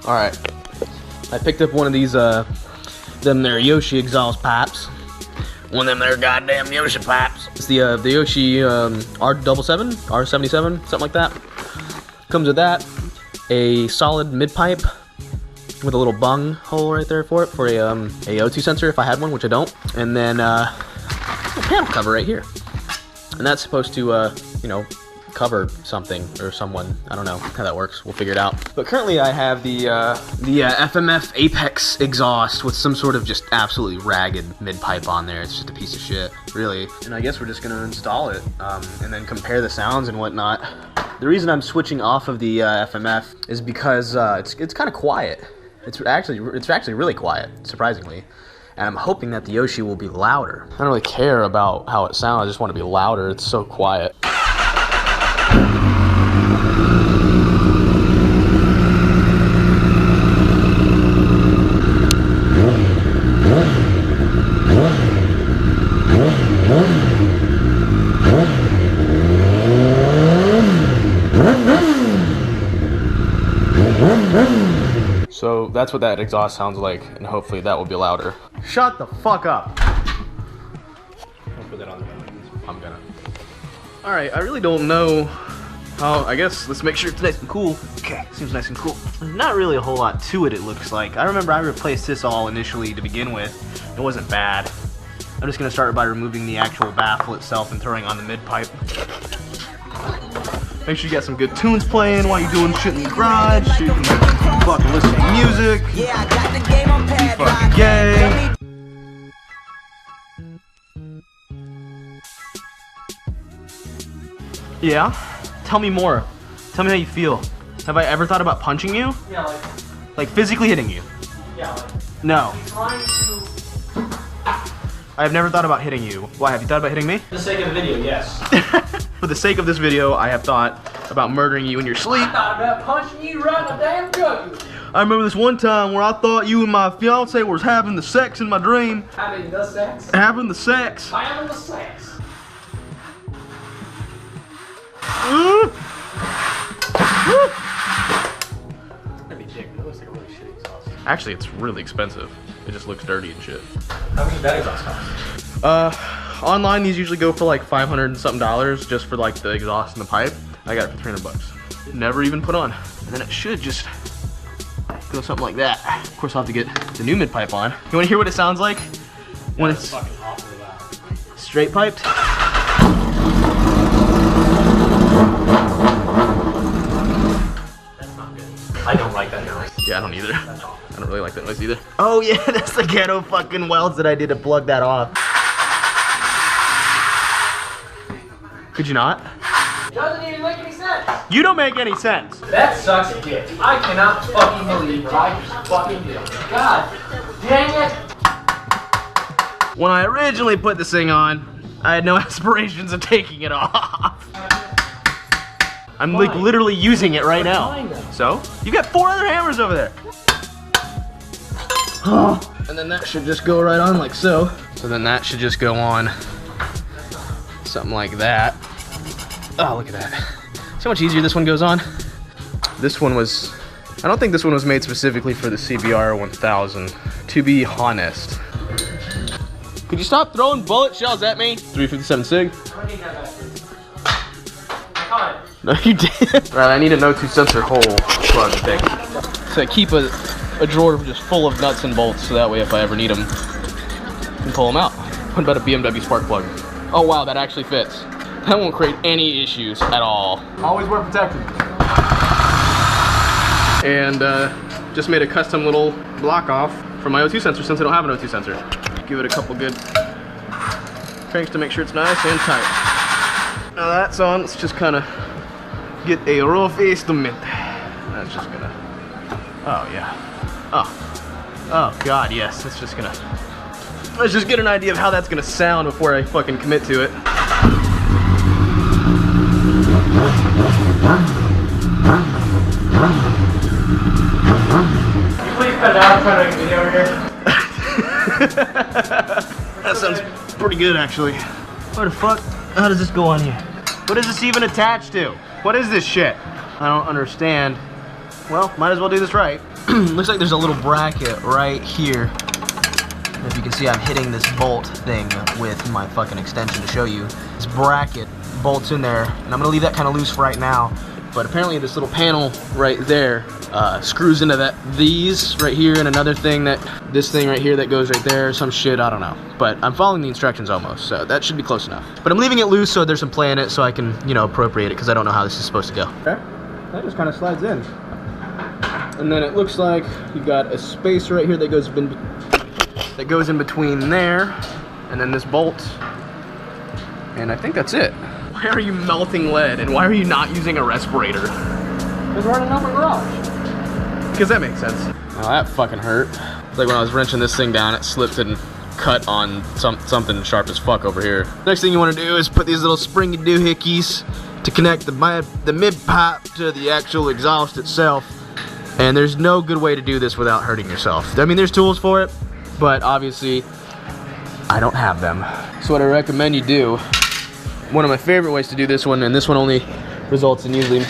Alright. I picked up one of these, them there Yoshi exhaust pipes. One of them there goddamn Yoshi pipes. It's the Yoshi R-77, R-77, something like that. Comes with that. A solid mid pipe with a little bung hole right there for it, for a O2 sensor if I had one, which I don't. And then a panel cover right here. And that's supposed to, you know, cover something or someone. I don't know how that works. We'll figure it out. But currently I have the FMF Apex exhaust with some sort of just absolutely ragged mid pipe on there. It's just a piece of shit, really. And I guess we're just gonna install it and then compare the sounds and whatnot. The reason I'm switching off of the FMF is because it's kind of quiet. It's actually really quiet, surprisingly. And I'm hoping that the Yoshi will be louder. I don't really care about how it sounds. I just want to be louder. It's so quiet. So that's what that exhaust sounds like, and hopefully that will be louder. Shut the fuck up. I'll put that on there. I'm gonna. Alright, I really don't know how, I guess, let's make sure it's nice and cool. Okay, seems nice and cool. There's not really a whole lot to it, it looks like. I remember I replaced this all initially to begin with. It wasn't bad. I'm just gonna start by removing the actual baffle itself and throwing on the mid pipe. Make sure you got some good tunes playing while you're doing shit in the garage. So you can fucking listen to music. Yeah, I got the game on pad. Fucking gay. Yeah? Tell me more. Tell me how you feel. Have I ever thought about punching you? Yeah, like physically hitting you? Yeah, no. I have never thought about hitting you. Why, have you thought about hitting me? For the sake of the video, yes. For the sake of this video, I have thought about murdering you in your sleep. I thought about punching you right in the damn gut. I remember this one time where I thought you and my fiance was having the sex in my dream. Having the sex? Having the sex. Having the sex. Actually, it's really expensive. It just looks dirty and shit. How much does that exhaust cost? Online these usually go for like $500 and something just for like the exhaust and the pipe. I got it for 300 bucks. Never even put on. And then it should just go something like that. Of course, I'll have to get the new mid pipe on. You wanna hear what it sounds like when it's fucking awfully loud. Straight piped? That's not good. I don't like that noise. Yeah, I don't either. I don't really like that noise either. Oh yeah, that's the ghetto fucking welds that I did to plug that off. Could you not? It doesn't even make any sense. You don't make any sense. That sucks dick. I cannot fucking believe what I just fucking did. God dang it. When I originally put this thing on, I had no aspirations of taking it off. I'm like literally using it right now. So, you got 4 other hammers over there. And then that should just go right on like so. So then that should just go on something like that. Oh, look at that. So much easier this one goes on. This one was, I don't think this one was made specifically for the CBR 1000, to be honest. Could you stop throwing bullet shells at me? 357 SIG. No, you didn't. Right, I need an O2 sensor hole plug thing. So I keep a drawer just full of nuts and bolts, so that way if I ever need them, I can pull them out. What about a BMW spark plug? Oh wow, that actually fits. That won't create any issues at all. Always wear protection. And just made a custom little block off for my O2 sensor since I don't have an O2 sensor. Give it a couple good cranks to make sure it's nice and tight. Now that's on, let's just kind of get a rough estimate. That's just gonna, oh yeah. Oh god, yes, let's just get an idea of how that's gonna sound before I fucking commit to it. Can you please cut it out? I'm trying to make a video over here. That sounds pretty good, actually. What the fuck? How does this go on here? What is this even attached to? What is this shit? I don't understand well, might as well do this right. Looks like there's a little bracket right here. If you can see, I'm hitting this bolt thing with my fucking extension to show you. This bracket bolts in there, and I'm gonna leave that kind of loose for right now. But apparently this little panel right there screws into these right here, and another thing this thing right here that goes right there, some shit, I don't know. But I'm following the instructions almost, so that should be close enough. But I'm leaving it loose so there's some play in it so I can, you know, appropriate it, because I don't know how this is supposed to go. Okay, that just kind of slides in. And then it looks like you've got a space right here that goes in between there, and then this bolt. And I think that's it. Why are you melting lead, and why are you not using a respirator? Because we're running out of garage. Because that makes sense. Oh, that fucking hurt. It's like when I was wrenching this thing down, it slipped and cut on something sharp as fuck over here. Next thing you want to do is put these little springy doohickeys to connect the mid pipe to the actual exhaust itself. And there's no good way to do this without hurting yourself. I mean, there's tools for it, but obviously I don't have them. So what I recommend you do, one of my favorite ways to do this one, and this one only results in usually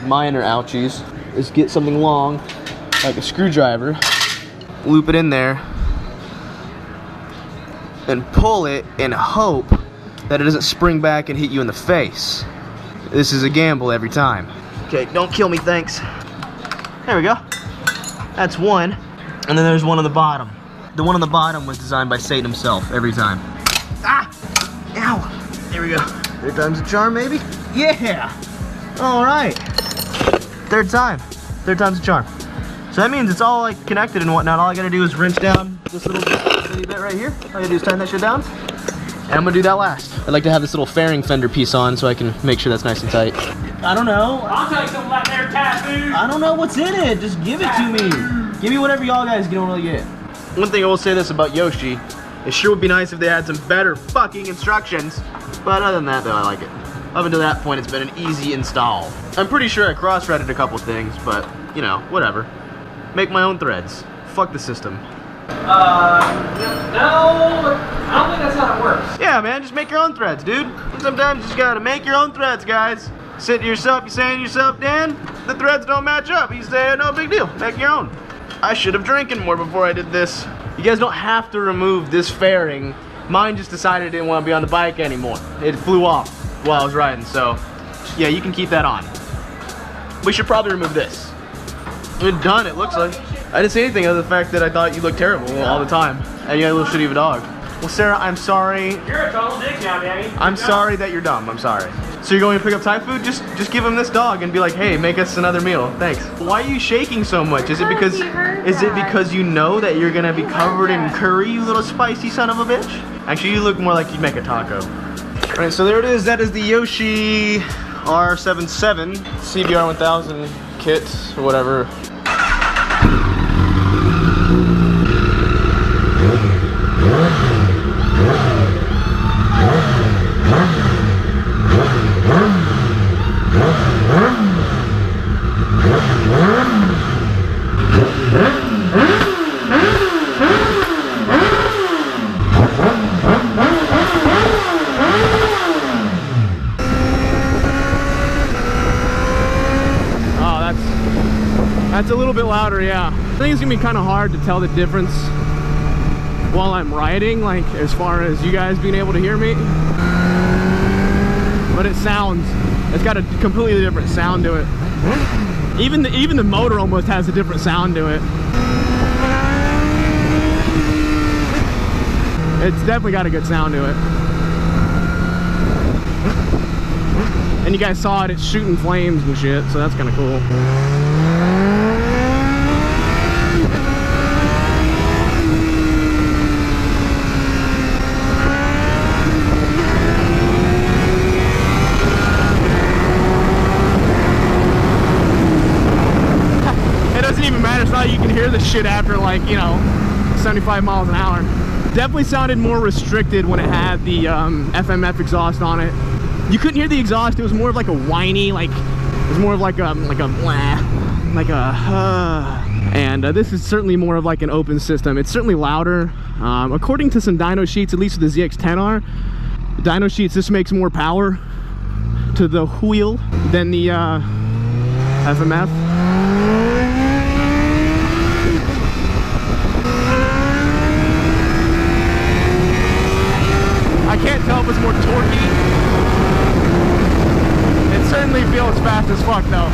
minor ouchies, is get something long, like a screwdriver, loop it in there, and pull it and hope that it doesn't spring back and hit you in the face. This is a gamble every time. Okay, don't kill me, thanks. There we go. That's one. And then there's one on the bottom. The one on the bottom was designed by Satan himself every time. Ah! Ow! There we go. Third time's a charm, maybe? Yeah! Alright. Third time. Third time's a charm. So that means it's all like connected and whatnot. All I gotta do is wrench down this little bit right here. All I gotta do is tighten that shit down. And I'm gonna do that last. I'd like to have this little fairing fender piece on so I can make sure that's nice and tight. I don't know. I'll tell you something about their tattoo. I don't know what's in it. Just give it to me. Give me whatever y'all guys don't really get. One thing I will say this about Yoshi, it sure would be nice if they had some better fucking instructions. But other than that, though, I like it. Up until that point, it's been an easy install. I'm pretty sure I cross-threaded a couple things, but, you know, whatever. Make my own threads. Fuck the system. No, I don't think that's how it works. Yeah, man, just make your own threads, dude. Sometimes you just gotta make your own threads, guys. Sit to yourself, you saying to yourself, Dan, the threads don't match up. You say, no big deal, make your own. I should have drinking more before I did this. You guys don't have to remove this fairing. Mine just decided it didn't want to be on the bike anymore. It flew off while I was riding, so yeah, you can keep that on. We should probably remove this. We're done, it looks like. I didn't say anything other than the fact that I thought you looked terrible all the time. And you had a little shitty of a dog. Well, Sarah, I'm sorry. You're a total dick now, Danny. I'm sorry that you're dumb. I'm sorry. So you're going to pick up Thai food? Just give him this dog and be like, hey, make us another meal. Thanks. Why are you shaking so much? Is it because you know that you're gonna be covered in curry, you little spicy son of a bitch? Actually, you look more like you'd make a taco. All right, so there it is. That is the Yoshi R-77 CBR 1000 kit or whatever. That's a little bit louder, yeah. I think it's gonna be kind of hard to tell the difference while I'm riding, like as far as you guys being able to hear me. But it's got a completely different sound to it. Even the motor almost has a different sound to it. It's definitely got a good sound to it. And you guys saw it, it's shooting flames and shit, so that's kind of cool. You can hear the shit after, like, you know, 75 miles an hour. Definitely sounded more restricted when it had the FMF exhaust on it. You couldn't hear the exhaust. It was more of like a whiny, like it was more of like a and this is certainly more of like an open system. It's certainly louder. According to some dyno sheets, at least with the ZX-10R, the dyno sheets, this makes more power to the wheel than the FMF. definitely feels fast as fuck though.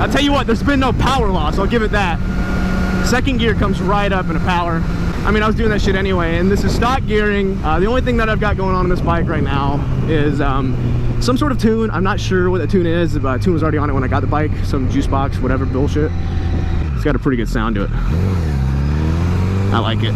I'll tell you what, there's been no power loss, I'll give it that. Second gear comes right up in a power. I mean, I was doing that shit anyway, and this is stock gearing. The only thing that I've got going on this bike right now is some sort of tune. I'm not sure what the tune is, but tune was already on it when I got the bike. Some juice box, whatever bullshit. It's got a pretty good sound to it. I like it.